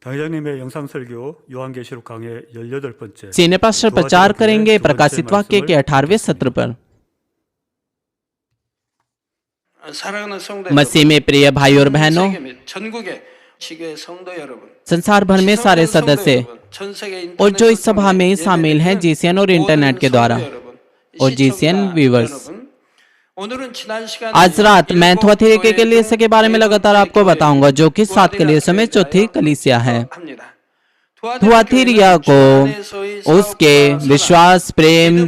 당회장님의 영상 설교 요한계시록 강의 18번째 senior pastor प्रचार करेंगे प्रकाशित वाक्य के 18वें सत्र पर। मसीह में प्रिय भाई और बहनों, संसार भर में सारे सदस्य और जो इस सभा में शामिल हैं जीसीएन और इंटरनेट के द्वारा और जीसीएन व्यूअर्स, आज रात मैं थुआतीरा के कलीसिया के बारे में लगातार आपको बताऊंगा, जो कि 7 कलीसिया में चौथी कलीसिया है। थुआतीरा को उसके विश्वास, प्रेम,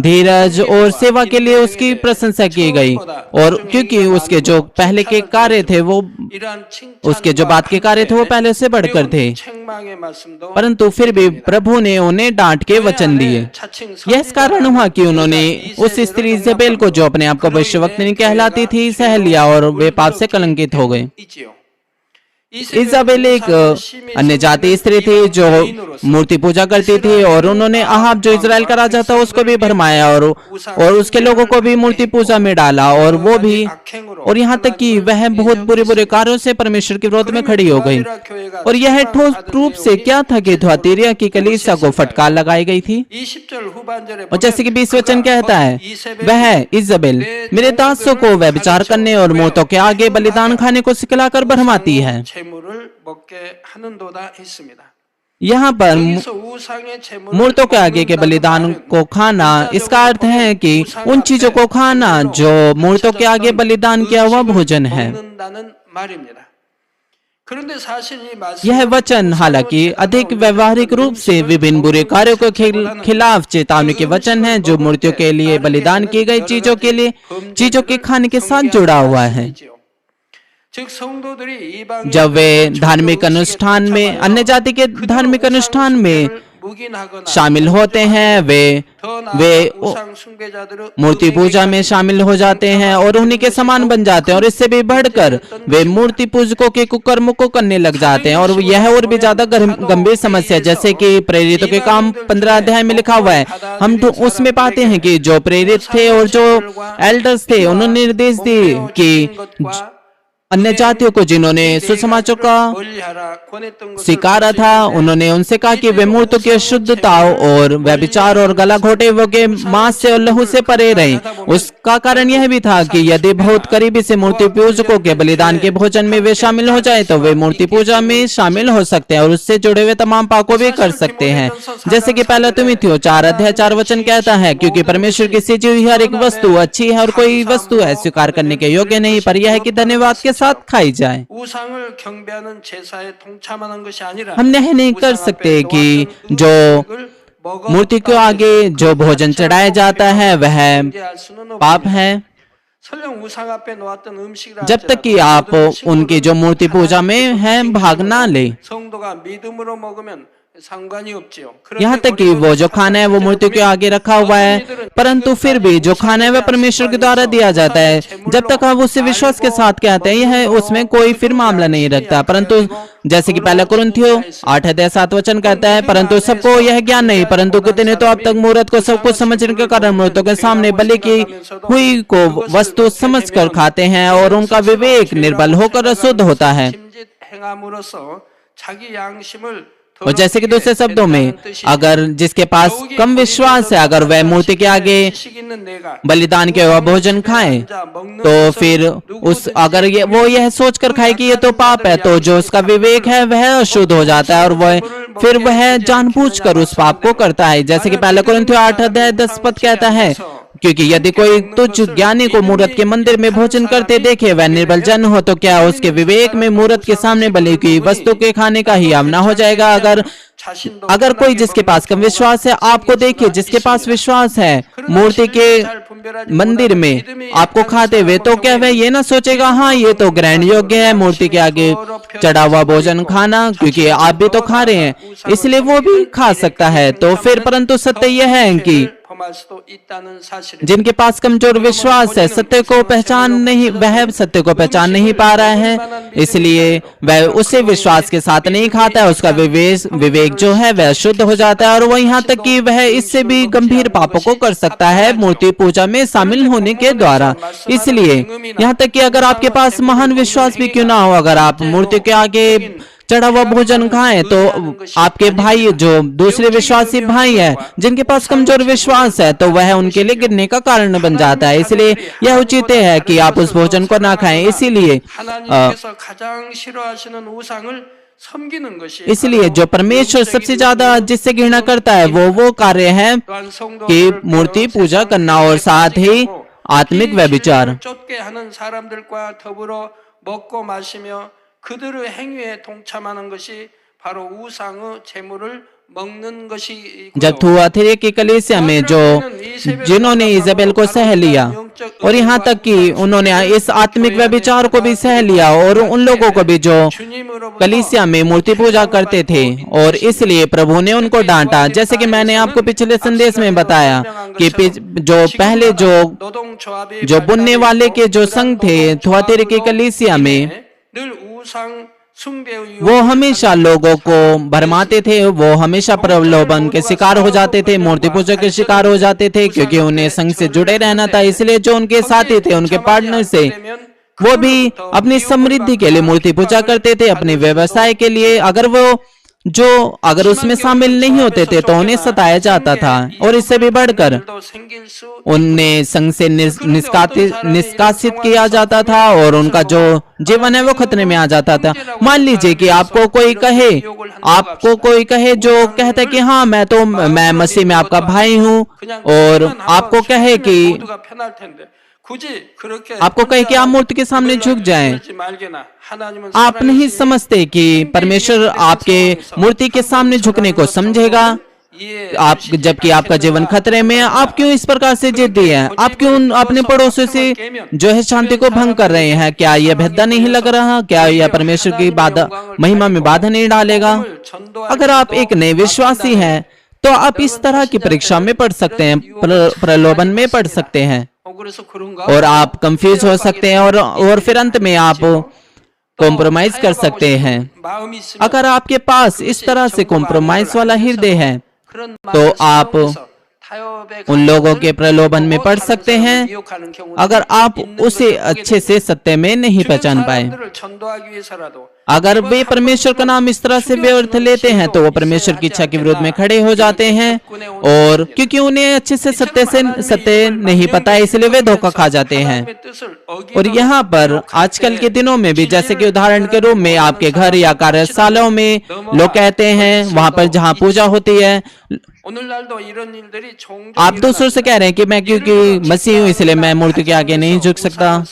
धीरज और सेवा के लिए उसकी प्रशंसा की गई, और क्योंकि उसके जो पहले के कार्य थे वो उसके जो बाद के कार्य थे वो पहले से बढ़कर थे, परंतु फिर भी प्रभु ने उन्हें डांट के वचन दिए। यह इस कारण हुआ कि उन्होंने उस स्त्री इजेबेल को, जो अपने आप को भविष्यवक्तिनी कहलाती थी, सह लिया और वे पाप से कलंकित हो गए। इजाबेल एक अन्य जाति स्त्री थी जो मूर्ति पूजा करती थी, और उन्होंने अहाब जो इजराइल का राजा था उसको भी भरमाया और उसके लोगों को भी मूर्ति पूजा में डाला, और वो भी, और यहाँ तक कि वह बहुत बुरे कार्यों से परमेश्वर के विरोध में खड़ी हो गई। और यह ठोस रूप से क्या था कि थुआतीरा की कलीसिया को फटकार लगाई गई थी। और जैसे कि 20 वचन कहता है, वह इजाबेल मेरे दासों को व्यभिचार करने और मूर्तों के आगे बलिदान खाने को सिखलाकर भरमाती है। यहाँ पर मूर्तों के आगे के बलिदान को खाना, इसका अर्थ है कि उन चीजों को खाना जो मूर्तों के आगे बलिदान किया हुआ भोजन है। यह वचन हालांकि अधिक व्यवहारिक रूप से विभिन्न बुरे कार्यों के खिलाफ चेतावनी के वचन है, जो मूर्तियों के लिए बलिदान की गई चीजों के खाने के साथ जुड़ा हुआ है। जब वे धार्मिक अनुष्ठान में, अन्य जाति के धार्मिक अनुष्ठान में शामिल होते हैं, वे मूर्ति पूजा में शामिल हो जाते हैं और उन्हीं के समान बन जाते हैं, और इससे भी बढ़कर वे मूर्ति पूजकों के कुकर्मों को करने लग जाते हैं। और यह और भी ज्यादा गंभीर समस्या, जैसे कि प्रेरितों के काम 15 अध्याय में लिखा हुआ है, हम उसमें पाते हैं कि जो प्रेरित थे और जो एल्डर्स थे, उन्होंने निर्देश दिए कि अन्य जातियों को जिन्होंने सुसमाचार का स्वीकारा था, उन्होंने उनसे कहा कि वे मूर्तों की अशुद्धता और व्यभिचार और गला घोटे के मांस से और लहू से परे रहें। उसका कारण यह भी था कि यदि बहुत करीबी से मूर्ति पूजकों के बलिदान के भोजन में वे शामिल हो जाए तो वे मूर्ति पूजा में शामिल हो सकते हैं और उससे जुड़े हुए तमाम पापों भी कर सकते हैं। जैसे कि पहला तीमुथियुस 4 अध्याय 4 वचन कहता है, क्योंकि परमेश्वर की सृजी हुई हर एक वस्तु अच्छी है और कोई वस्तु है स्वीकार करने के योग्य नहीं, पर यह है कि धन्यवाद के साथ खाई जाए। हम यह नहीं कर सकते कि जो मूर्ति के आगे जो भोजन चढ़ाया जाता है वह पाप है, जब तक कि आप उनकी जो मूर्ति पूजा में है भाग ना ले। यहाँ तक कि वो जो खाना है वो मूर्ति के आगे रखा हुआ है, परंतु फिर भी जो खाना है वह परमेश्वर के द्वारा दिया जाता है। जब तक आप उससे विश्वास के साथ कहते हैं, यह उसमें कोई फिर मामला नहीं रखता। परंतु जैसे कि पहला कुरिन्थियों 8 अध्याय 7 वचन कहता है, परंतु सबको यह ज्ञान नहीं, परंतु कितने तो अब तक मूर्त को सब कुछ समझने के कारण मूर्तों के सामने बलि की हुई को वस्तु समझकर खाते हैं और उनका विवेक निर्बल होकर अशुद्ध होता है। और जैसे कि दूसरे शब्दों में, अगर जिसके पास कम विश्वास है, अगर वह मूर्ति के आगे बलिदान के भोजन खाए, तो फिर अगर वो यह सोचकर खाए कि ये तो पाप है, तो जो उसका विवेक है वह अशुद्ध हो जाता है और फिर वह जानबूझकर उस पाप को करता है। जैसे कि पहला कुरिन्थियों 8 अध्याय 10 पद कहता है, क्योंकि यदि कोई तुच्छ ज्ञानी को मूर्त के मंदिर में भोजन करते देखे, वह निर्बल जन हो, तो क्या उसके विवेक में मूर्त के सामने बलि की वस्तु के खाने का ही आमना हो जाएगा। अगर कोई जिसके पास कम विश्वास है आपको देखे, जिसके पास विश्वास है मूर्ति के मंदिर में आपको खाते हुए, तो क्या वह ये ना सोचेगा, हाँ ये तो ग्रहण योग्य है मूर्ति के आगे चढ़ा हुआ भोजन खाना, क्योंकि आप भी तो खा रहे हैं इसलिए वो भी खा सकता है। तो फिर परंतु सत्य यह है कि जिनके पास कमजोर विश्वास है, वह सत्य को पहचान नहीं पा रहा है, इसलिए वह उसे विश्वास के साथ नहीं खाता है। उसका विवेक जो है वह शुद्ध हो जाता है और वह यहाँ तक कि वह इससे भी गंभीर पापों को कर सकता है मूर्ति पूजा में शामिल होने के द्वारा। इसलिए यहाँ तक कि अगर आपके पास महान विश्वास भी क्यों ना हो, अगर आप मूर्ति के आगे चढ़ा हुआ भोजन खाएं तो आपके भाई जो दूसरे विश्वासी भाई हैं जिनके पास कमजोर विश्वास है तो वह उनके लिए गिरने का कारण बन जाता है। इसलिए यह उचित है कि आप उस भोजन को ना खाएं। इसलिए जो परमेश्वर सबसे ज्यादा जिससे घृणा करता है वो कार्य है कि मूर्ति पूजा करना और साथ ही आत्मिक व्यभिचार। 그들의 행위에 동참하는 것이 바로 우상의 제물을 먹는 것이고요. जब थुआथिरा की कलीसिया में जो जिन्होंने इजाबेल को सह लिया और यहाँ तक कि उन्होंने इस आत्मिक व्यभिचार को भी सह लिया और उन लोगों को भी जो कलीसिया में मूर्ति पूजा करते थे, और इसलिए प्रभु ने उनको डांटा। जैसे कि मैंने आपको पिछले संदेश में बताया कि जो पहले जो बुनने वाले के जो संघ थे थुआथिरा की कलीसिया में, वो हमेशा लोगों को भरमाते थे, वो हमेशा प्रलोभन के शिकार हो जाते थे, मूर्ति पूजा के शिकार हो जाते थे, क्योंकि उन्हें संघ से जुड़े रहना था। इसलिए जो उनके साथी थे, उनके पार्टनर से, वो भी अपनी समृद्धि के लिए मूर्ति पूजा करते थे, अपने व्यवसाय के लिए। अगर उसमें शामिल नहीं होते थे तो उन्हें सताया जाता था, और इससे भी बढ़कर उन्हें संघ से निष्कासित किया जाता था और उनका जो जीवन है वो खतरे में आ जाता था। मान लीजिए कि आपको कोई कहे जो कहता है कि हाँ मैं मसीह में आपका भाई हूँ, और आपको कहे कि आप मूर्ति के सामने झुक जाएं। आप नहीं समझते कि परमेश्वर आपके मूर्ति के सामने झुकने को समझेगा। जबकि आपका जीवन खतरे में है, आप क्यों इस प्रकार से जिद्दी हैं? आप क्यों अपने पड़ोसियों से जो है शांति को भंग कर रहे हैं? क्या यह भेद्दा नहीं लग रहा? क्या यह परमेश्वर की महिमा में बाधा नहीं डालेगा? अगर आप एक नए विश्वासी हैं तो आप इस तरह की परीक्षा में पढ़ सकते हैं, प्रलोभन में पढ़ सकते हैं, और आप कंफ्यूज हो सकते हैं, और फिर अंत में आप कॉम्प्रोमाइज कर सकते हैं। अगर आपके पास इस तरह से कॉम्प्रोमाइज वाला हृदय है तो आप उन लोगों के प्रलोभन में पड़ सकते हैं अगर आप उसे अच्छे से सत्य में नहीं पहचान पाए। अगर वे परमेश्वर का नाम इस तरह से व्यर्थ लेते हैं तो वो परमेश्वर की इच्छा के विरुद्ध में खड़े हो जाते हैं, और क्योंकि उन्हें अच्छे से सत्य नहीं पता है, इसलिए वे धोखा खा जाते हैं। और यहाँ पर आजकल के दिनों में भी, जैसे कि उदाहरण के रूप में आपके घर या कार्यशालाओं में लोग कहते हैं, वहां पर जहाँ पूजा होती है, आप दूसरों से कह रहे हैं कि मैं क्योंकि मसीह हूँ इसलिए मैं मूर्ति के आगे नहीं झुक सकता।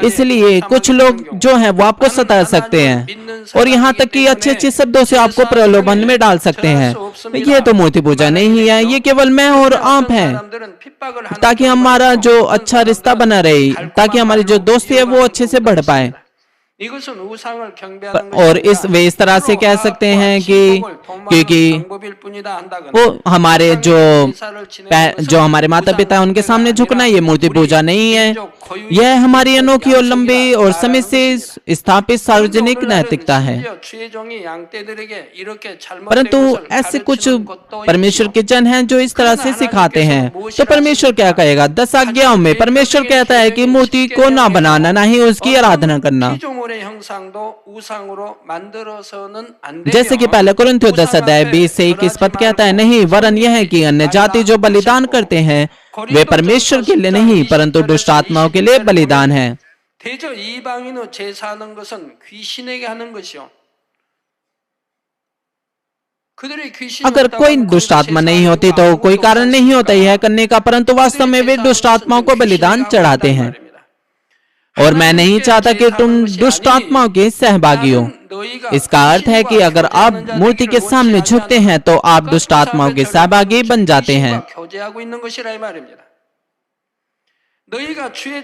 इसलिए कुछ लोग जो हैं वो आपको सता सकते हैं, और यहाँ तक कि अच्छे अच्छे शब्दों से आपको प्रलोभन में डाल सकते हैं। ये तो मूर्ति पूजा नहीं है, ये केवल मैं और आप हैं, ताकि हमारा जो अच्छा रिश्ता बना रहे, ताकि हमारी जो दोस्ती है वो अच्छे से बढ़ पाए। और वे इस तरह से कह सकते हैं कि क्योंकि वो हमारे जो हमारे माता पिता है उनके सामने झुकना ये मूर्ति पूजा नहीं है, यह हमारी अनोखी और लंबी और समय से स्थापित सार्वजनिक नैतिकता है। परंतु ऐसे कुछ परमेश्वर के जन हैं जो इस तरह से सिखाते हैं, तो परमेश्वर क्या कहेगा? 10 आज्ञाओं में परमेश्वर कहता है कि मूर्ति को ना बनाना, ना ही उसकी आराधना करना। जैसे कि पहले कुरिन्थियों 10 अध्याय 20 से 21 पद कहता है, नहीं वरन यह है कि अन्य जाति जो बलिदान करते हैं वे परमेश्वर के लिए नहीं परंतु दुष्ट आत्माओं के लिए बलिदान है। अगर कोई दुष्ट आत्मा नहीं होती तो कोई कारण नहीं होता यह करने का, परंतु वास्तव में वे दुष्ट आत्माओं को बलिदान चढ़ाते हैं। और मैं नहीं चाहता कि तुम दुष्ट आत्माओं के सहभागी हो। इसका अर्थ है कि अगर आप मूर्ति के सामने झुकते हैं तो आप दुष्ट आत्माओं के सहभागी बन जाते हैं।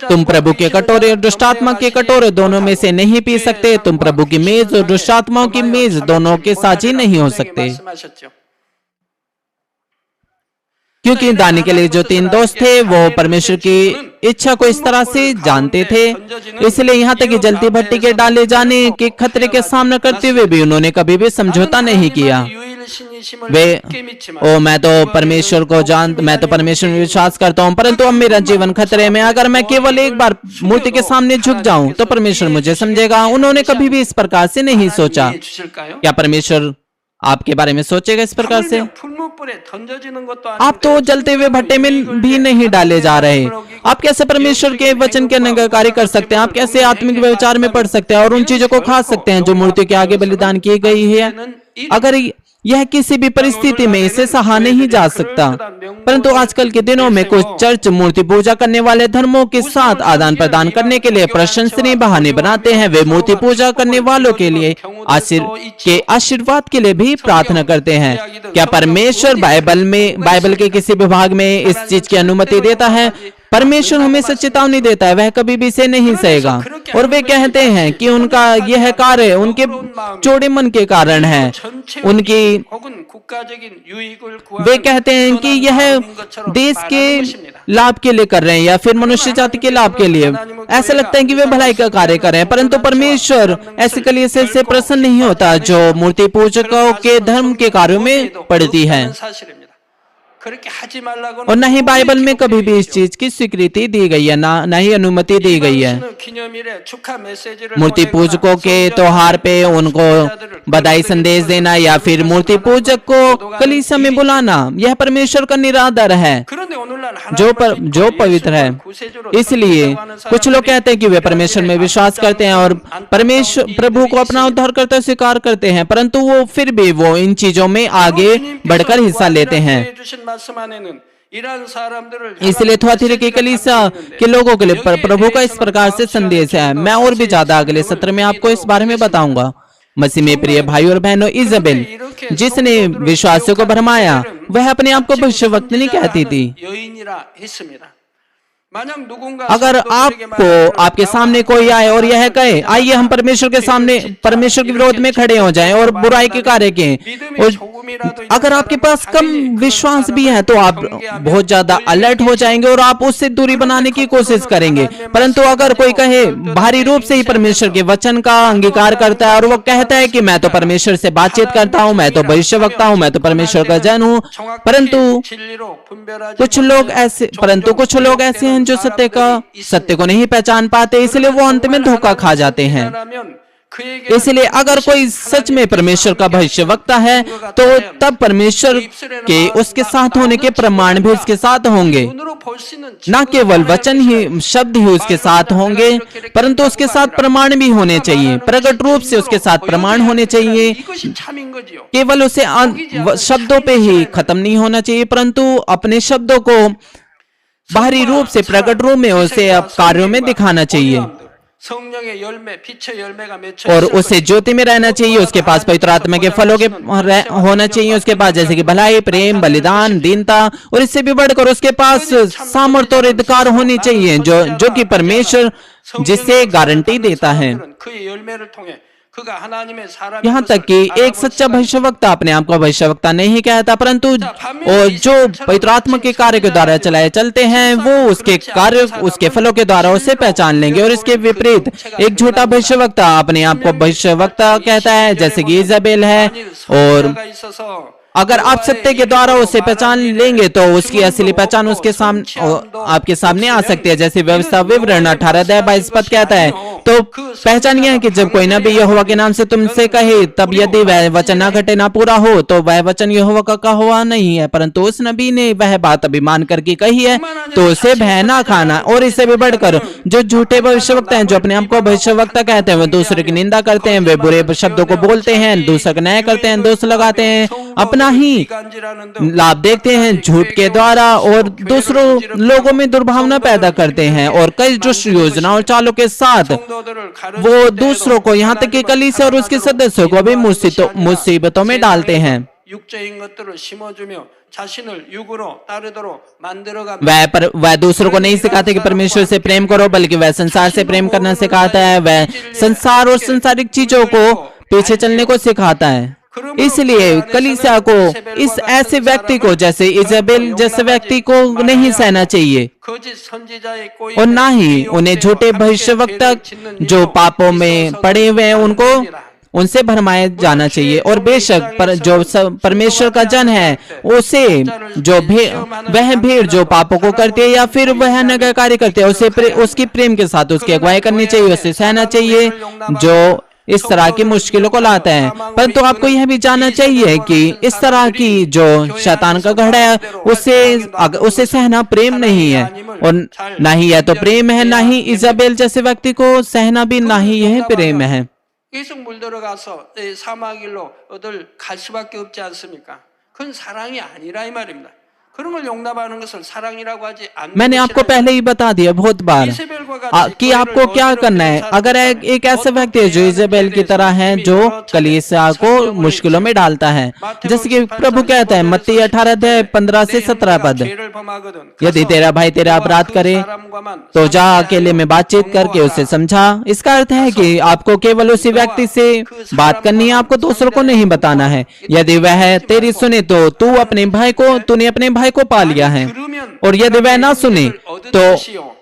तुम प्रभु के कटोरे और दुष्ट आत्मा के कटोरे दोनों में से नहीं पी सकते। तुम प्रभु की मेज और दुष्ट आत्माओं की मेज दोनों के साझी नहीं हो सकते। क्योंकि दानी के लिए जो 3 दोस्त थे वो परमेश्वर की इच्छा को इस तरह से जानते थे, इसलिए यहाँ तक कि जलती भट्टी के डाले जाने के खतरे के सामना करते हुए भी उन्होंने कभी भी समझौता नहीं किया। वे ओ मैं तो परमेश्वर को मैं तो परमेश्वर में विश्वास करता हूँ, परंतु अब मेरा जीवन खतरे में। अगर मैं केवल एक बार मूर्ति के सामने झुक जाऊं तो परमेश्वर मुझे समझेगा। उन्होंने कभी भी इस प्रकार से नहीं सोचा। क्या परमेश्वर आपके बारे में सोचेगा इस प्रकार से? आप तो जलते हुए भट्टे में भी नहीं डाले जा रहे। आप कैसे परमेश्वर के वचन के निगाहकारी कर सकते हैं? आप कैसे आत्मिक व्यवचार में पढ़ सकते हैं और उन चीजों को खा सकते हैं जो मूर्ति के आगे बलिदान की गई है? अगर यह किसी भी परिस्थिति में इसे सहा नहीं जा सकता। परंतु आजकल के दिनों में कुछ चर्च मूर्ति पूजा करने वाले धर्मों के साथ आदान प्रदान करने के लिए प्रशंसनीय बहाने बनाते हैं। वे मूर्ति पूजा करने वालों के लिए आशीर्वाद के लिए भी प्रार्थना करते हैं। क्या परमेश्वर बाइबल के किसी विभाग में इस चीज की अनुमति देता है? परमेश्वर हमें चेतावनी देता है, वह कभी भी इसे नहीं सहेगा। और वे कहते हैं कि उनका यह कार्य उनके चौड़े मन के कारण है। वे कहते हैं कि यह देश के लाभ के लिए कर रहे हैं या फिर मनुष्य जाति के लाभ के लिए। ऐसा लगता है कि वे भलाई का कार्य कर रहे हैं, परंतु परमेश्वर ऐसे कलीसिया से प्रसन्न नहीं होता जो मूर्ति पूजकों के धर्म के कार्यों में पड़ती है। और न ही बाइबल में कभी भी इस चीज की स्वीकृति दी गई है, न ही अनुमति दी गई है। मूर्ति पूजकों के त्योहार पे उनको बधाई संदेश देना या फिर मूर्ति पूजक को कलीसिया में बुलाना, यह परमेश्वर का निरादर है जो पवित्र है। इसलिए कुछ लोग कहते हैं कि वे परमेश्वर में विश्वास करते हैं और परमेश्वर प्रभु को अपना उद्धारकर्ता स्वीकार करते हैं, परंतु वो फिर भी वो इन चीजों में आगे बढ़कर हिस्सा लेते हैं। इसलिए थुआतीरा की कलीसिया के लोगों के लिए प्रभु का इस प्रकार से संदेश है। मैं और भी ज्यादा अगले सत्र में आपको इस बारे में बताऊंगा। मसीह में प्रिय भाई और बहनों, इजाबेल जिसने विश्वासियों को भरमाया, वह अपने आप को भविष्यवक्तनी कहती थी। अगर आपको आपके सामने कोई आए और यह कहे आइए हम परमेश्वर के विरोध में खड़े हो जाएं और बुराई के कार्य करें, और अगर आपके पास कम विश्वास भी है तो आप बहुत ज्यादा अलर्ट हो जाएंगे और आप उससे दूरी बनाने की कोशिश करेंगे। परंतु अगर कोई कहे बाहरी रूप से ही परमेश्वर के वचन का अंगीकार करता है और वो कहता है कि मैं तो परमेश्वर से बातचीत करता हूँ, मैं तो भविष्यवक्ता हूँ, मैं तो परमेश्वर का जन हूँ, परंतु कुछ लोग ऐसे हैं जो सत्य को नहीं पहचान पाते, इसलिए वो अंत में धोखा खा जाते हैं। इसलिए अगर कोई सच में परमेश्वर का भविष्यवक्ता है तो तब परमेश्वर के उसके साथ होने के प्रमाण भी उसके साथ होंगे। न केवल वचन ही शब्द ही उसके साथ होंगे, परंतु उसके साथ प्रमाण भी होने चाहिए। प्रकट रूप से उसके साथ प्रमाण होने चाहिए। केवल उसे शब्दों पे ही खत्म नहीं होना चाहिए, परंतु अपने शब्दों को बाहरी रूप से प्रकट रूप में उसे कार्यों में दिखाना चाहिए और उसे ज्योति में रहना चाहिए। उसके पास पवित्र आत्मा के फलों के होना चाहिए। उसके पास जैसे कि भलाई, प्रेम, बलिदान, दीनता, और इससे भी बढ़कर उसके पास सामर्थ्य और अधिकार होनी चाहिए जो कि परमेश्वर जिससे गारंटी देता है। यहाँ तक कि एक सच्चा भविष्यवक्ता अपने आप को भविष्यवक्ता नहीं कहता, परंतु जो पवित्र आत्मा के कार्य के द्वारा चलाए चलते हैं वो उसके कार्य उसके फलों के द्वारा उसे पहचान लेंगे। और इसके विपरीत एक झूठा भविष्यवक्ता अपने आप को भविष्यवक्ता कहता है, जैसे कि इजाबेल है, और अगर आप सत्य के द्वारा उसे पहचान लेंगे तो उसकी असली पहचान उसके सामने आपके सामने आ सकती है। जैसे व्यवस्था विवरण 18:22 पद कहता है, तो पहचान यह है कि जब कोई नबी यहोवा के नाम से तुमसे कहे, तब यदि वह वचन न घटे न पूरा हो तो वह वचन यहोवा का कहा हुआ नहीं है, परंतु उस नबी ने वह बात अभिमान करके कही है तो उसे भय न खाना। और इससे भी बढ़कर जो झूठे भविष्यवक्ता हैं, जो अपने आप को भविष्यवक्ता कहते हैं, वे दूसरे की निंदा करते हैं, वे बुरे शब्दों को बोलते हैं, दूसरे का न्याय करते हैं, दोष लगाते हैं, अपना ही लाभ देखते हैं झूठ के द्वारा और दूसरों लोगों में दुर्भावना पैदा करते हैं, और कई दुष्ट योजनाओं और चालों के साथ वो दूसरों को, यहाँ तक कि कलीसिया और उसके सदस्यों को भी मुसीबतों में डालते हैं। वह दूसरों को नहीं सिखाते कि परमेश्वर से प्रेम करो, बल्कि वह संसार से प्रेम करना सिखाता है। वह संसार और सांसारिक चीजों को पीछे चलने को सिखाता है। इसलिए कलीसिया को इस ऐसे व्यक्ति को, जैसे इजाबेल जैसे व्यक्ति को नहीं सहना चाहिए, और ना ही उन्हें झूठे भविष्यवक्ता जो पापों में पड़े हुए हैं उनको उनसे भरमाया जाना चाहिए। और बेशक जो परमेश्वर का जन है उसे जो वह भीड़ जो पापों को करती है या फिर वह नरकारी करती है उसे उसकी प्रेम के साथ उसकी अगुवाई करनी चाहिए, उसे सहना चाहिए जो इस तरह की मुश्किलों को लाता है। परंतु आपको यह भी जानना चाहिए कि इस तरह की जो शैतान का गढ़ है उसे सहना प्रेम नहीं है, और ना ही यह तो प्रेम है, ना ही इजाबेल जैसे व्यक्ति को सहना भी ना ही यह प्रेम है। 계속 물들어가서 사마길로 어딜 갈 수밖에 없지 않습니까? 그건 사랑이 아니라 이 말입니다. 그런 걸 용납하는 것을 사랑이라고 하지 않는 मैंने आपको पहले ही बता दिया बहुत बार कि आपको क्या करना है। अगर एक ऐसा व्यक्ति है जो इजेबेल की तरह है जो कलीसिया को मुश्किलों में डालता है, जैसे कि प्रभु कहता है मत्ती 18:15 से 17 पद, यदि तेरा भाई तेरा अपराध करे तो जा अकेले में बातचीत करके उसे समझा। इसका अर्थ है कि आपको केवल उसी व्यक्ति से बात करनी है, आपको दूसरों को नहीं बताना है। यदि वह तेरी सुने तो तूने अपने भाई को पा लिया है, और यदि वह ना सुने तो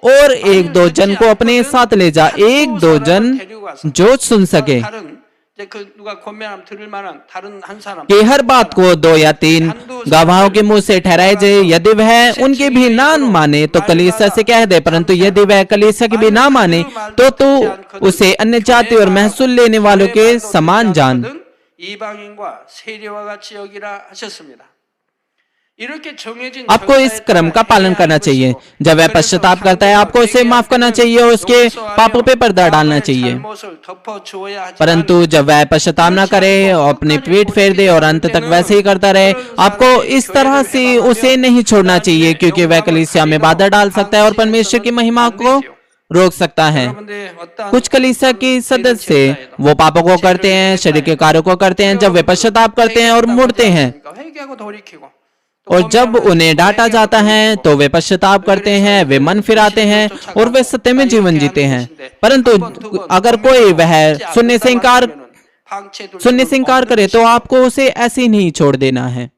और एक दो जन को अपने साथ ले जा, एक दो जन जो सुन सके, कि हर बात को 2 या 3 गवाहों के मुंह से ठहराए जाए। यदि वह उनके भी ना माने तो कलीसिया से कह दे, परंतु यदि वह कलीसिया के भी ना माने तो तू उसे अन्य जाति और महसूल लेने वालों के समान जान। आपको इस क्रम का पालन करना चाहिए। जब वह पश्चाताप करता है आपको उसे माफ करना चाहिए और उसके पापों पे पर्दा डालना चाहिए। परंतु जब वह पश्चाताप ना करे और अपनी पीठ फेर दे और अंत तक वैसे ही करता रहे, आपको इस तरह से उसे नहीं छोड़ना चाहिए, क्योंकि वह कलीसिया में बाधा डाल सकता है और परमेश्वर की महिमा को रोक सकता है। कुछ कलीसिया के सदस्य वो पापों को करते हैं, शरीर के कार्यों को करते हैं, जब वे पश्चाताप करते हैं और मुड़ते हैं, और जब उन्हें डांटा जाता है तो वे पश्चाताप करते हैं, वे मन फिराते हैं और वे सत्य में जीवन जीते हैं। परंतु अगर कोई वह सुनने से इनकार करे तो आपको उसे ऐसे ही नहीं छोड़ देना है।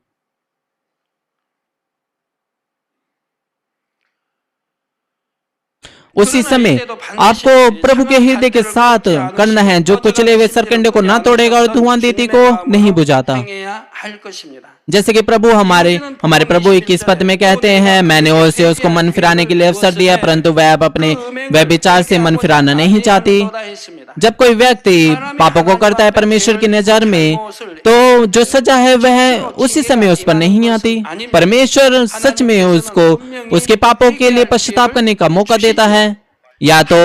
उसी समय आपको प्रभु के हृदय के साथ करना है, जो कुचले हुए सरकंडे को ना तोड़ेगा और धुआं देती को नहीं बुझाता। जैसे कि प्रभु हमारे प्रभु 21 पद में कहते हैं, मैंने उसे उसको मन फिराने के लिए अवसर दिया, परंतु वह अब अपने व्यभिचार से मन फिराना नहीं चाहती। जब कोई व्यक्ति पापों को करता है परमेश्वर की नजर में, तो जो सजा है वह उसी समय उस पर नहीं आती। परमेश्वर सच में उसको उसके पापों के लिए पश्चाताप करने का मौका देता है, या तो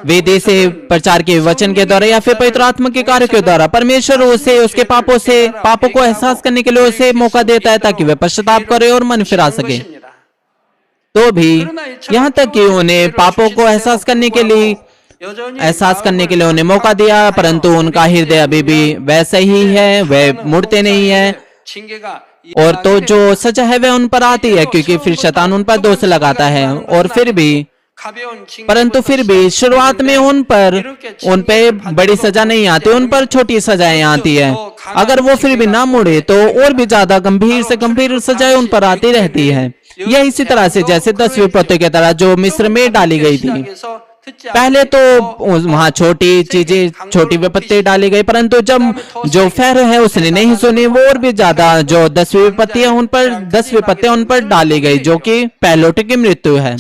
वेद से प्रचार के वचन के द्वारा या फिर पवित्र आत्मा के कार्य के द्वारा। परमेश्वर उसे उसके पापों को एहसास करने के लिए उसे मौका देता है ताकि वह पश्चाताप करे और मन फिरा सके। तो भी यहाँ तक कि उन्हें पापों को एहसास करने के लिए उन्हें मौका दिया, परंतु उनका हृदय अभी भी वैसा ही है, वे मुड़ते नहीं है। और तो जो सजा है वह उन पर आती है, क्योंकि फिर शैतान उन पर दोष लगाता है। और परंतु फिर भी शुरुआत में उन पे बड़ी सजा नहीं आती, उन पर छोटी सजाएं आती है। अगर वो फिर भी ना मुड़े तो और भी ज्यादा गंभीर से गंभीर सजाएं उन पर आती रहती है। यह इसी तरह से जैसे 10 विपत्तियों की तरह जो मिस्र में डाली गई थी। पहले तो वहां छोटी विपत्ति डाली गई, परंतु जब जो फ़ारो है उसने नहीं सुनी, वो और भी ज्यादा जो 10 विपत्तियां उन पर डाली गई, जो कि पहलोटे की मृत्यु है।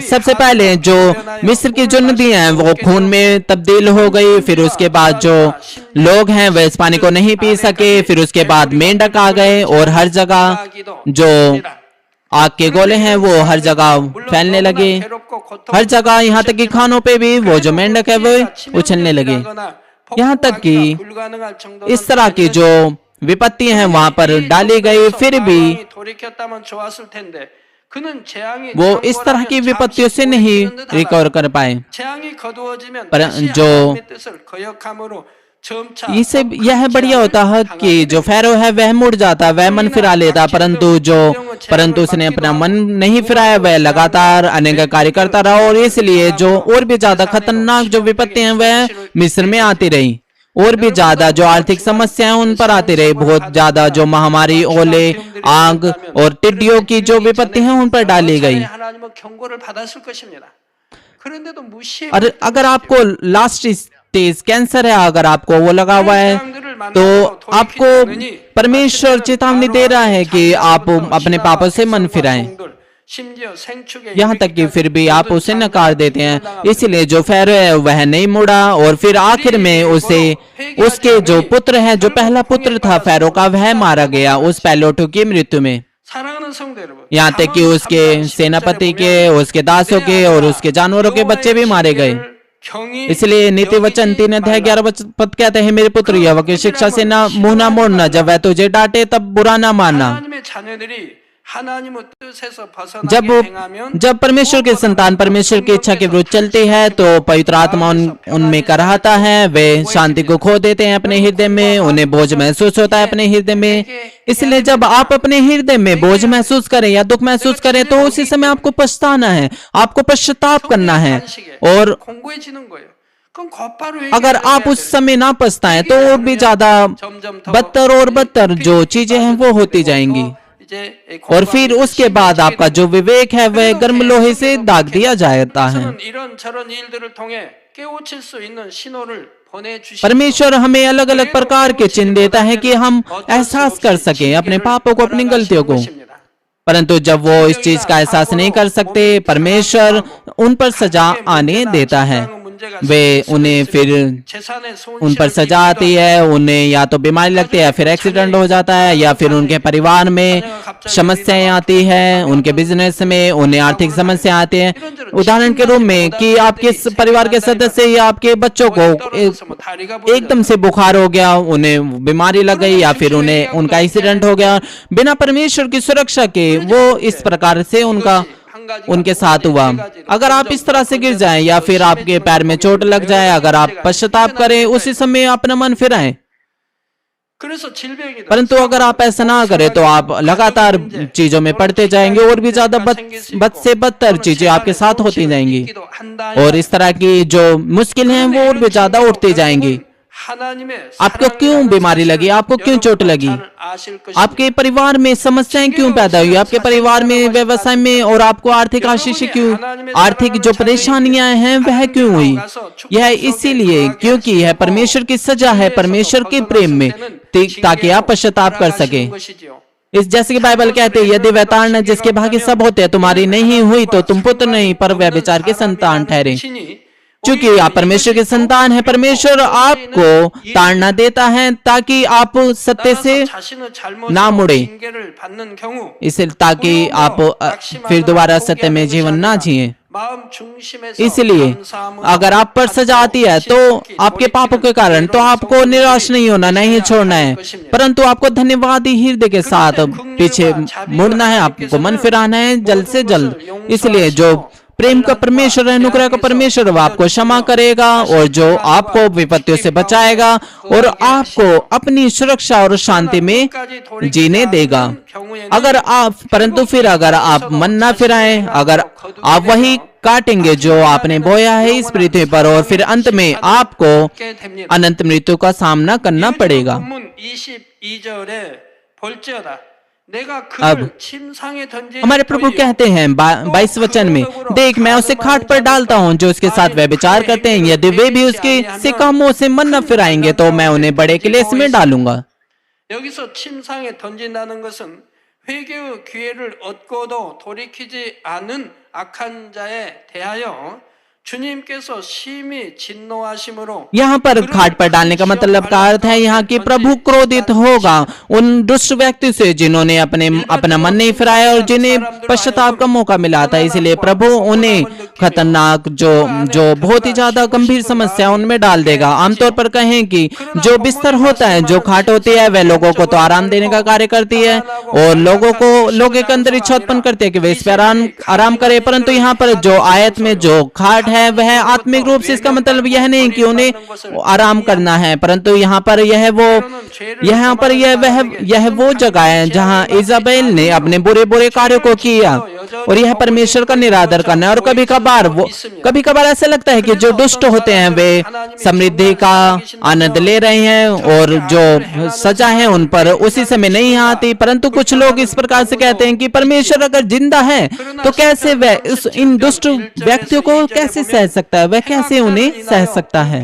सबसे पहले जो मिस्र की जो नदियां हैं वो खून में तब्दील हो गई। फिर उसके बाद जो लोग हैं वह इस पानी को नहीं पी सके। फिर उसके बाद मेंढक आ गए और हर जगह जो आग के गोले हैं वो हर जगह फैलने लगे, हर जगह, यहाँ तक कि खानों पे भी वो जो मेंढक है वो उछलने लगे। यहाँ तक कि इस तरह की जो विपत्ति हैं वहां पर डाली गई, फिर भी वो इस तरह की विपत्तियों से नहीं रिकवर कर पाए। पर जो इससे यह बढ़िया होता है कि जो फ़ारो है वह मुड़ जाता, वह मन फिरा लेता, परंतु उसने अपना मन नहीं फिराया, वह लगातार अनेक कार्य करता रहा। और इसलिए जो और भी ज्यादा खतरनाक जो विपत्ति हैं वह मिस्र में आती रही, और भी ज्यादा जो आर्थिक समस्याएं उन पर आती रही, बहुत ज्यादा जो महामारी, ओले, आग और टिड्डियों की जो विपत्ति है उन पर डाली गई। और अगर आपको लास्ट तेज कैंसर है, अगर आपको वो लगा हुआ है तो आपको परमेश्वर चेतावनी दे रहा है कि आप अपने पापों से मन फिराएं। यहाँ तक कि फिर भी आप उसे नकार देते हैं। इसलिए जो फैरो है वह नहीं मुड़ा और फिर आखिर में उसके जो पुत्र है, जो पहला पुत्र था फैरो का, वह मारा गया उस पैलोटू की मृत्यु में। यहाँ तक कि उसके सेनापति के, उसके दासों के और उसके जानवरों के बच्चे भी मारे गए। इसलिए नीति वचन 3 अध्याय 11 पद कहते हैं, मेरे पुत्र यहोवा की शिक्षा से ना मुंह ना मोड़ना, जब वह तुझे डांटे तब बुरा ना मानना। जब परमेश्वर के संतान परमेश्वर की इच्छा के विरुद्ध चलती है तो पवित्र आत्मा उनमें कराहता है, वे शांति को खो देते हैं अपने हृदय में, उन्हें बोझ महसूस होता है अपने हृदय में। इसलिए जब आप अपने हृदय में बोझ महसूस करें या दुख महसूस करें तो उसी समय आपको पछताना है, आपको पश्चाताप करना है। और अगर आप उस समय ना पछताएं तो और भी ज्यादा बदतर और बदतर जो चीजें हैं वो होती जाएंगी। और फिर उसके बाद आपका जो विवेक है वह गर्म लोहे से दाग दिया जाता है। परमेश्वर हमें अलग अलग प्रकार के चिन्ह देता है कि हम एहसास कर सकें अपने पापों को, अपनी गलतियों को। परंतु जब वो इस चीज का एहसास नहीं कर सकते, परमेश्वर उन पर सजा आने देता है। वे उन्हें फिर उन पर सजा आती है, उन्हें या तो बीमारी लगती है या फिर एक्सीडेंट हो जाता है या फिर उनके परिवार में समस्याएं आती है, उनके बिजनेस में उन्हें आर्थिक समस्या आती है। उदाहरण के रूप में कि आपके परिवार के सदस्य या आपके बच्चों को एकदम से बुखार हो गया, उन्हें बीमारी लग गई या फिर उन्हें उनका एक्सीडेंट हो गया, बिना परमेश्वर की सुरक्षा के वो इस प्रकार से उनके साथ हुआ। अगर आप इस तरह से गिर जाएं या फिर आपके पैर में चोट लग जाए, अगर आप पश्चाताप करें, उसी समय अपना मन फिराएं। परंतु अगर आप ऐसा ना करें तो आप लगातार चीजों में पड़ते जाएंगे और भी ज्यादा बद से बदतर चीजें आपके साथ होती जाएंगी और इस तरह की जो मुश्किल हैं वो और भी ज्यादा उठती जाएंगी। आपको क्यों बीमारी लगी, आपको क्यों चोट लगी, आपके परिवार में समस्याएं क्यों पैदा हुई, आपके परिवार में, व्यवसाय में और आपको आर्थिक आशीष क्यों, आर्थिक जो परेशानियां हैं वह क्यों हुई? यह इसीलिए क्योंकि यह परमेश्वर की सजा है, परमेश्वर के प्रेम में, ताकि आप पश्चाताप कर सके। इस जैसे कि बाइबल कहते हैं, यदि वह ताड़ना जिसके भाग्य सब होते हैं तुम्हारी नहीं हुई तो तुम पुत्र नहीं पर व्यभिचार के संतान ठहरे। क्योंकि आप परमेश्वर के संतान हैं, परमेश्वर आपको ताड़ना देता है ताकि आप सत्य से ना मुड़े, इसलिए ताकि आप फिर दोबारा सत्य में जीवन ना जिए। इसलिए अगर आप पर सजा आती है तो आपके पापों के कारण, तो आपको निराश नहीं होना, नहीं छोड़ना है, परंतु आपको धन्यवादी हृदय के साथ पीछे मुड़ना है, आपको मन फिराना है जल्द से जल्द। इसलिए जो प्रेम का परमेश्वर, अनुग्रह का परमेश्वर, वो आपको क्षमा करेगा और जो आपको विपत्तियों से बचाएगा और आपको अपनी सुरक्षा और शांति में जीने देगा। परंतु फिर अगर आप मन ना फिराएं, अगर आप वही काटेंगे जो आपने बोया है इस पृथ्वी पर और फिर अंत में आपको अनंत मृत्यु का सामना करना पड़ेगा। अब हमारे प्रभु कहते हैं 22 वचन में, देख मैं उसे खाट पर डालता हूँ जो उसके साथ व्यभिचार करते हैं, यदि वे भी उसके से कामों से मन न फिराएंगे तो मैं उन्हें बड़े क्लेश में डालूंगा। 여기서 침상에 던진다는 것은 회개의 기회를 얻고도 돌이키지 않은 악한 자에 대하여 주님께서 심히 진노하심으로, यहाँ पर खाट पर डालने का मतलब का अर्थ है यहाँ कि प्रभु क्रोधित होगा उन दुष्ट व्यक्ति से जिन्होंने अपना मन नहीं फिराया और जिन्हें पश्चाताप का मौका मिला था। इसलिए प्रभु उन्हें खतरनाक जो बहुत ही ज्यादा गंभीर समस्या उनमें डाल देगा। आमतौर पर कहें कि जो बिस्तर होता है, जो खाट होती है, वह लोगों को तो आराम देने का कार्य करती है और लोगों के अंदर इच्छा उत्पन्न करती है कि वे इस पर आराम करे। परंतु यहाँ पर जो आयत में जो खाट है वह आत्मिक रूप से, इसका मतलब यह नहीं कि उन्हें आराम करना है, परंतु यहाँ पर यह वो जगह है जहाँ इजाबेल ने अपने बुरे कार्यों को किया और यह परमेश्वर का निरादर करना है। और कभी कभार ऐसा लगता है कि जो दुष्ट होते हैं वे समृद्धि का आनंद ले रहे हैं और जो सजा है उन पर उसी समय नहीं आती। परंतु कुछ लोग इस प्रकार से कहते हैं कि परमेश्वर अगर जिंदा है तो कैसे वह इन दुष्ट व्यक्तियों को कैसे सह सकता है, वह कैसे उन्हें सह सकता है।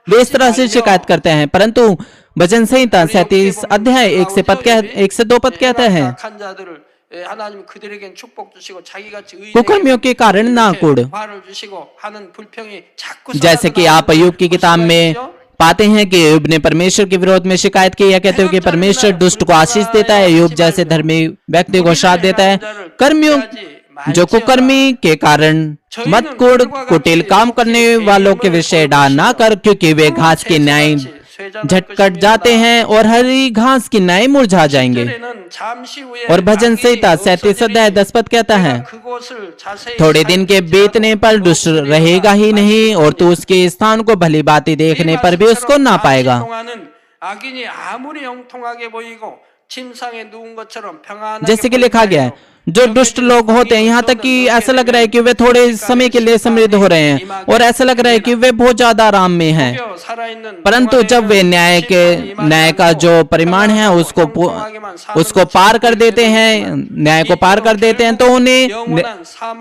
वे इस तरह से शिकायत करते हैं। परंतु भजन संहिता 37 अध्याय 1 से 2 पद कहता है, कुकर्मियों के कारण ना कुड़। जैसे कि आप अय्यूब की किताब में पाते हैं कि अय्यूब ने परमेश्वर के विरोध में शिकायत की, या कहते हो कि परमेश्वर दुष्ट को आशीष देता है, अय्यूब जैसे धर्मी व्यक्ति को श्राप देता है। कर्मियों जो कुकर्मी के कारण मत कुड़, कुटिल काम करने वालों के विषय डाल ना कर, क्योंकि वे घास की न्याय झटकट जाते हैं और हरी घास की न्याय मुरझा जाएंगे। और भजन संहिता 37 अध्याय 10 पद कहता है, थोड़े दिन के बीतने पर दुष्ट रहेगा ही नहीं, और तू उसके स्थान को भली बातें देखने पर भी उसको ना पाएगा। जैसे कि लिखा गया है, जो दुष्ट लोग होते हैं, यहाँ तक कि ऐसा लग रहा है कि वे थोड़े समय के लिए समृद्ध हो रहे हैं और ऐसा लग रहा है कि वे बहुत ज्यादा आराम में हैं, परंतु जब वे न्याय का जो परिमाण है उसको पार कर देते हैं, न्याय को पार कर देते हैं, तो उन्हें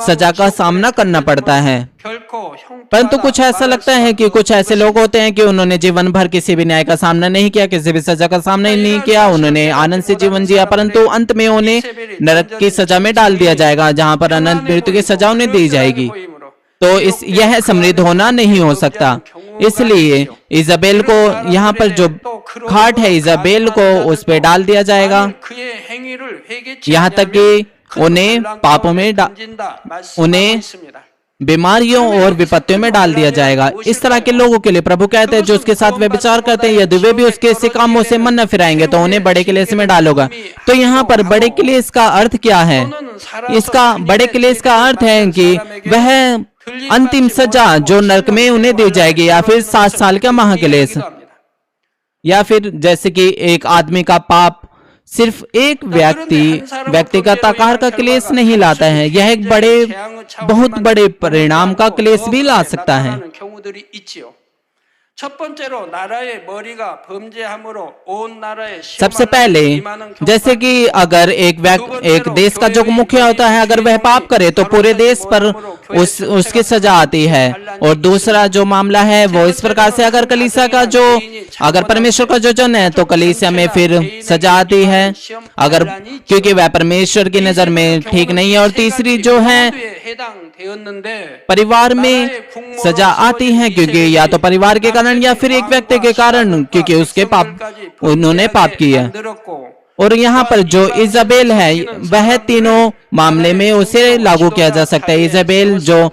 सजा का सामना करना पड़ता है। परंतु कुछ ऐसा लगता है कि कुछ ऐसे लोग होते हैं कि उन्होंने जीवन भर किसी भी न्याय का सामना नहीं किया, किसी भी सजा का सामना नहीं किया, उन्होंने आनंद से जीवन जिया, परंतु अंत में उन्हें नरक की सजा में डाल दिया जाएगा, जहां पर अनंत मृत्यु की सजा उन्हें दी जाएगी। तो यह समृद्ध होना नहीं हो सकता। इसलिए इजाबेल को, यहाँ पर जो घाट है इजाबेल को, उस पे डाल दिया जाएगा, यहाँ तक कि उन्हें पापों में उन्हें बीमारियों और विपत्तियों में डाल दिया जाएगा। इस तरह के लोगों के लिए प्रभु कहते हैं जो उसके साथ वे विचार करते हैं, यदि वे भी उसके ऐसे कामों से मन न फिराएंगे तो उन्हें बड़े क्लेश में डालोगा। तो यहाँ पर बड़े क्लेश का अर्थ क्या है? इसका बड़े क्लेश का अर्थ है कि वह अंतिम सजा जो नरक में उन्हें दी जाएगी, या फिर 7 साल का महाक्लेश, या फिर जैसे कि एक आदमी का पाप सिर्फ एक व्यक्तिगत आकार का क्लेश नहीं लाता है, यह एक बहुत बड़े परिणाम का क्लेश भी ला सकता है। सबसे पहले, जैसे कि अगर एक देश का जो मुखिया होता है, अगर वह पाप करे तो पूरे देश पर उसकी सजा आती है। और दूसरा जो मामला है वो इस प्रकार से, अगर परमेश्वर का जो जन है तो कलीसिया में फिर सजा आती है, अगर क्योंकि वह परमेश्वर की नजर में ठीक नहीं है। और तीसरी जो है परिवार में सजा आती है, क्योंकि या तो परिवार के कारण या फिर एक व्यक्ति के कारण, क्योंकि उन्होंने पाप किया। और यहाँ पर जो इजाबेल है वह तीनों मामले में उसे लागू किया जा सकता है। इजाबेल जो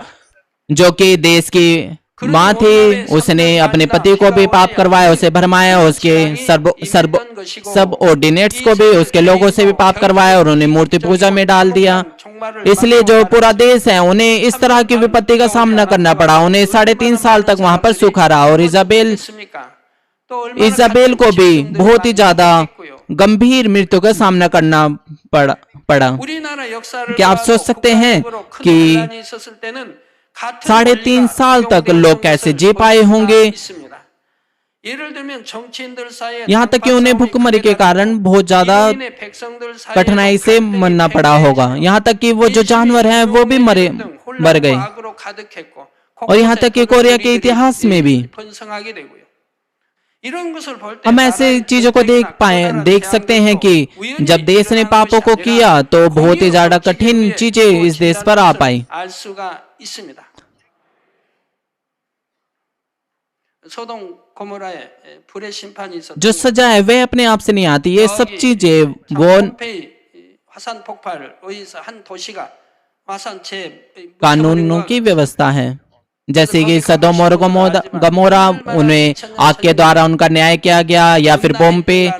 कि देश की माँ थी, उसने अपने पति को भी पाप करवाया, उसे भरमाया, उसके सब ऑर्डिनेट्स को भी, उसके लोगों से भी पाप करवाया और उन्हें मूर्ति पूजा में डाल दिया। इसलिए जो पूरा देश है उन्हें इस तरह की विपत्ति का सामना करना पड़ा, उन्हें 3.5 साल तक वहां पर सूखा रहा। और इजाबेल को भी बहुत ही ज्यादा गंभीर मृत्यु का सामना करना पड़ा। क्या आप सोच सकते हैं कि 3.5 साल तक लोग कैसे जी पाए होंगे? यहाँ तक कि उन्हें भूखमरी के कारण बहुत ज्यादा कठिनाई से मरना पड़ा होगा। यहाँ तक कि वो जो जानवर हैं वो भी मर गए। और यहाँ तक कि कोरिया के इतिहास में भी हम ऐसे चीजों को देख सकते हैं कि जब देश ने पापों को किया तो बहुत ही ज्यादा कठिन चीजें इस देश पर आ पाई। जो सजा है वह अपने आप से नहीं आती, ये सब चीजें वो कानूनों की व्यवस्था है। जैसे कि सदोम और गमोरा, उन्हें आग के द्वारा उनका न्याय किया गया, या फिर पोम्पे,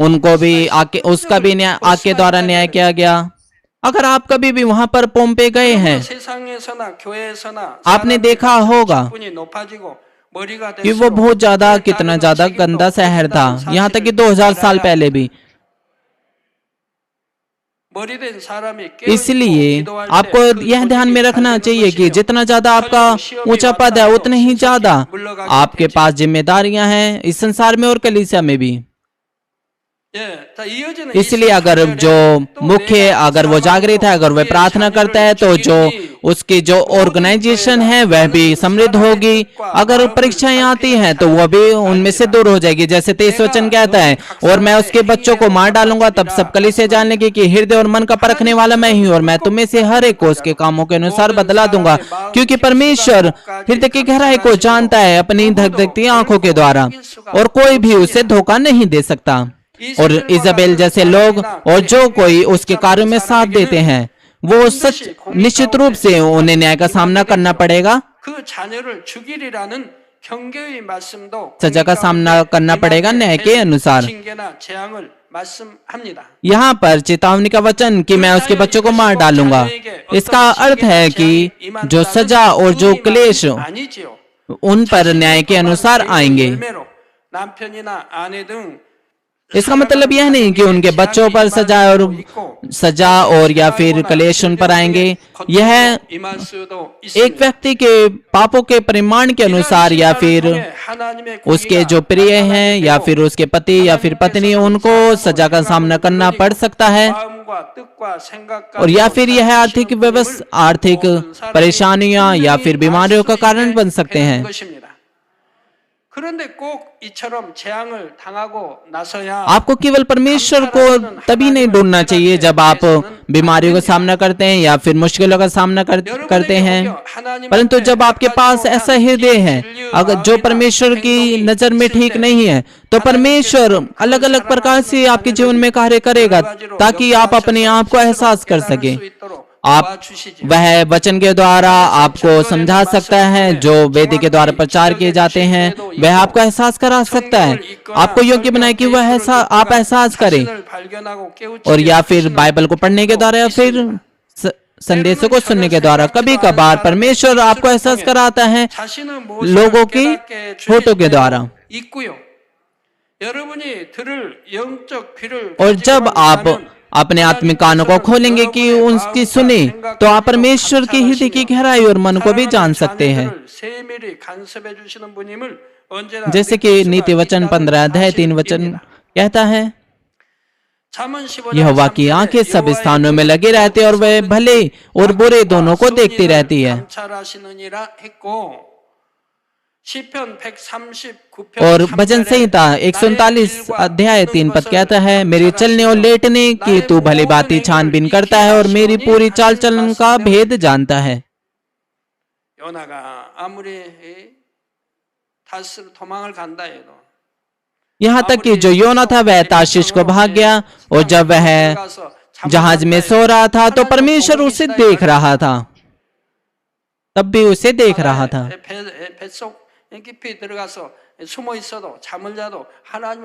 उनको भी उसका भी आग के द्वारा न्याय किया गया। अगर आप कभी भी वहां पर पोम्पे गए हैं, आपने देखा होगा कि वो बहुत ज्यादा, कितना ज्यादा गंदा शहर था, यहाँ तक कि 2000 साल पहले भी। 머리된 사람이 깨어 इसलिए 있고 기도할 때 आपको 그 यह ध्यान में 조직이 रखना 닳는 चाहिए कि 것이며 जितना ज्यादा आपका ऊंचा पद है उतने ही ज्यादा आपके पास जिम्मेदारियां हैं इस संसार में और कलीसिया में भी। 예, 자, 이어지는 इसलिए अगर जो मुख्य अगर वो जागृत है, अगर वह प्रार्थना करता है तो जो उसकी जो ऑर्गेनाइजेशन है वह भी समृद्ध होगी। अगर परीक्षाएं आती हैं तो वह भी उनमें से दूर हो जाएगी। जैसे 23 वचन कहता है, और मैं उसके बच्चों को मार डालूंगा, तब सब कलीसिया जान लेगी कि हृदय और मन का परखने वाला मैं ही हूं, और मैं तुम्हें से हर एक को उसके कामों के अनुसार बदला दूंगा। क्योंकि परमेश्वर हृदय की गहराई को जानता है अपनी धकधकती आंखों के द्वारा, और कोई भी उसे धोखा नहीं दे सकता। और इजाबेल जैसे लोग और जो कोई उसके कार्यों में साथ देते हैं, वो सच निश्चित रूप से उन्हें न्याय का सामना करना पड़ेगा, 그 자녀를 죽이리라는 경계의 말씀도 सजा का सामना करना पड़ेगा न्याय के अनुसार। 징계나 재앙을 말씀합니다. यहाँ पर चेतावनी का वचन कि मैं उसके बच्चों को मार डालूंगा, इसका अर्थ है कि जो सजा और जो क्लेश 아니지요. उन पर न्याय के अनुसार आएंगे। 열매로 남편이나 아내 등 इसका मतलब यह नहीं कि उनके बच्चों पर सजा और या फिर कलेश उन पर आएंगे। यह एक व्यक्ति के पापों के परिमाण के अनुसार या फिर उसके जो प्रिय हैं या फिर उसके पति या फिर पत्नी, उनको सजा का सामना करना पड़ सकता है। और या फिर यह आर्थिक परेशानियां या फिर बीमारियों का कारण बन सकते हैं। 그런데 꼭 이처럼 재앙을 당하고 나서야 आपको केवल परमेश्वर को तभी नहीं ढूंढना चाहिए जब आप बीमारियों का सामना करते हैं या फिर मुश्किलों का सामना करते हैं, परंतु जब आपके पास ऐसा हृदय है अगर जो परमेश्वर की नजर में ठीक नहीं है, तो परमेश्वर अलग अलग प्रकार से आपके जीवन में कार्य करेगा ताकि आप अपने आप को एहसास कर सके। आप वह वचन के द्वारा आपको समझा सकता है, जो वेदी के द्वारा प्रचार किए जाते हैं वह आपको एहसास करा सकता है, आपको योग्य बनाए कि वह आप एहसास करें। और या फिर बाइबल को पढ़ने के द्वारा या फिर संदेशों को सुनने के द्वारा कभी कभार परमेश्वर आपको एहसास कराता है लोगों की फोटो के द्वारा। और जब आप अपने आत्मिक कानों को खोलेंगे कि उनकी सुने, तो आप परमेश्वर की हृदय की गहराई और मन को भी जान सकते हैं। जैसे कि नीति वचन 15 अध्याय 3 वचन कहता है, यहोवा की आंखें सब स्थानों में लगे रहते और वह भले और बुरे दोनों को देखती रहती है। और भजन संहिता 139 अध्याय 3 पद कहता है, मेरे चलने और लेटने की तू भली बाती छानबीन करता है और मेरी पूरी चाल चलन का भेद जानता है। यहाँ तक कि जो योना था वह तार्शीश को भाग गया, और जब वह जहाज में सो रहा था तो परमेश्वर उसे देख रहा था, तब भी उसे देख रहा था।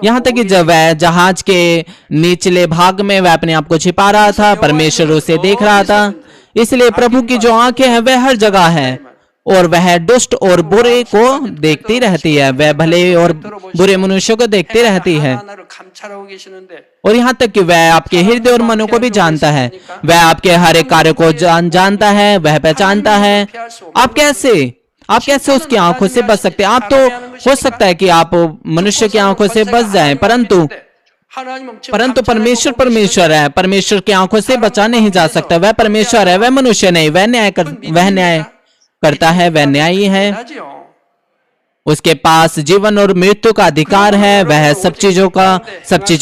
यहाँ तक कि जब वह जहाज के निचले भाग में वह अपने आप को छिपा रहा था, परमेश्वर उसे देख रहा था। इसलिए प्रभु की जो आंखें हैं वह हर जगह है, और वह दुष्ट और बुरे को देखती रहती है, वह भले और बुरे मनुष्यों को देखती रहती है। और यहाँ तक कि वह आपके हृदय और मनों को भी जानता है, वह आपके हर एक कार्य को जानता है, वह पहचानता है। आप कैसे उसकी आंखों से बच सकते हैं? आप तो हो सकता है कि आप मनुष्य की आंखों से बच जाएं, परंतु परमेश्वर है, परमेश्वर की आंखों से बचा नहीं जा सकता। वह परमेश्वर है, वह मनुष्य नहीं। वह न्याय करता है, वह न्यायी है। उसके पास जीवन और मृत्यु का अधिकार है, वह सब चीजों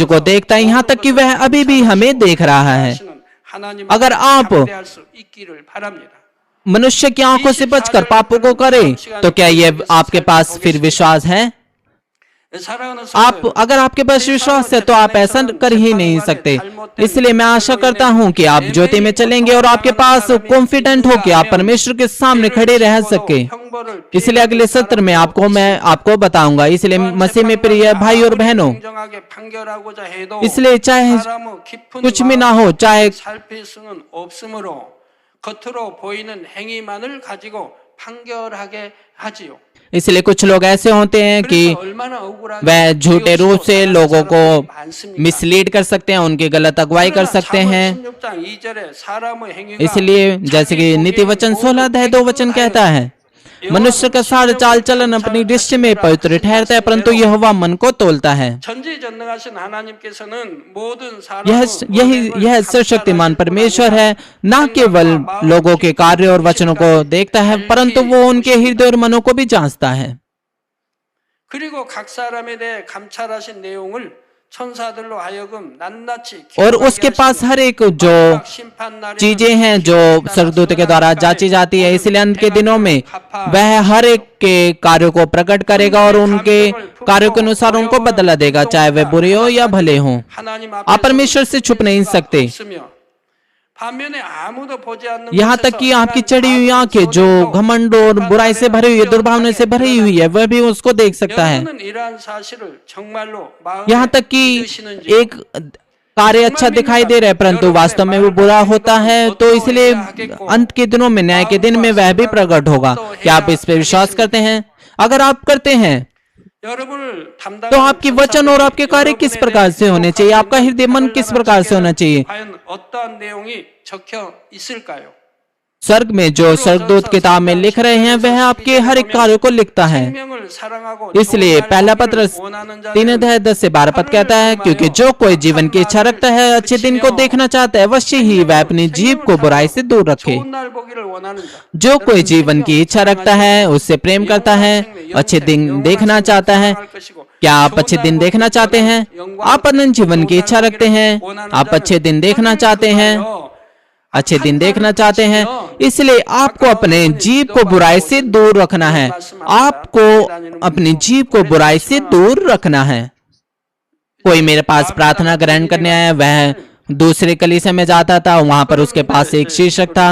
को देखता है, यहाँ तक कि वह अभी भी हमें देख रहा है। अगर आप मनुष्य की आंखों से बचकर पापों को करें, तो क्या यह आपके पास फिर विश्वास है? अगर आपके पास विश्वास है तो आप ऐसा कर ही नहीं सकते। इसलिए मैं आशा करता हूं कि आप ज्योति में चलेंगे और आपके पास कॉन्फिडेंट हो कि आप परमेश्वर के सामने खड़े रह सके। इसलिए अगले सत्र में मैं आपको बताऊंगा। इसलिए मसीह में प्रिय भाई और बहनों, इसलिए चाहे कुछ भी ना हो, चाहे 겉으로 보이는 행위만을 가지고 판결하게 하지요. इसलिए कुछ लोग ऐसे होते हैं कि 그래서 얼마나 억울하게 वह झूठे रूप से लोगों को 많습니까? मिसलीड कर सकते हैं, उनकी गलत अगुवाई कर सकते हैं। 16장 2절에 사람의 행위가 इसलिए जैसे कि नीति वचन 16 अध्याय 2 वचन कहता है, मनुष्य का सारा चाल चलन अपनी दृष्टि में पवित्र ठहरता है, परंतु यहोवा मन को तोलता है। 전지전능하신 하나님께서는 मो든 यह सर्वशक्तिमान परमेश्वर है, ना केवल लोगों के कार्य और वचनों को देखता है, परंतु वो उनके हृदय और मनों को भी जांचता है। 그리고 각 사람에 대해 감찰하신 내용을 천사들로 하여금 낱낱이 और उसके पास हर एक जो चीजें हैं जो स्वर्गदूत के द्वारा जांची जाती है, इसलिए अंत के दिनों में वह हर एक के कार्यों को प्रकट करेगा और उनके कार्यों के अनुसार उनको बदला देगा, चाहे वे बुरे हो या भले हो। आप परमेश्वर से छुप नहीं सकते। यहाँ तक कि आपकी चढ़ी हुई आंखें जो घमंड और बुराई से भरी हुई है, दुर्भावना से भरी हुई है, वह भी उसको देख सकता है। यहाँ तक कि एक कार्य अच्छा दिखाई दे रहा है परंतु वास्तव में वो बुरा होता है, तो इसलिए अंत के दिनों में, न्याय के दिन में वह भी प्रकट होगा। क्या आप इस पे विश्वास करते हैं? अगर आप करते हैं तो आपकी वचन और आपके कार्य किस प्रकार से होने चाहिए, आपका हृदय मन किस प्रकार से होना चाहिए। स्वर्ग में जो स्वर्गदूत किताब में लिख रहे हैं वह आपके हर एक कार्य को लिखता है। इसलिए पहला पत्रस 3 अध्याय 10 से 12 पद कहता है, क्योंकि जो कोई जीवन की इच्छा रखता है, अच्छे दिन को देखना चाहता है, अवश्य ही वह अपनी जीभ को बुराई से दूर रखे। जो कोई जीवन की इच्छा रखता है, उससे प्रेम करता है, अच्छे दिन देखना चाहता है। क्या आप अच्छे दिन देखना चाहते हैं? आप अनंत जीवन की इच्छा रखते हैं, आप अच्छे दिन देखना चाहते हैं, अच्छे दिन देखना चाहते हैं, इसलिए आपको अपने जीभ को बुराई से दूर रखना है। आपको अपनी जीभ को बुराई से दूर रखना है। कोई मेरे पास प्रार्थना ग्रहण करने आया, वह दूसरे कलीसिया में जाता था, वहां पर उसके पास एक शीर्षक था,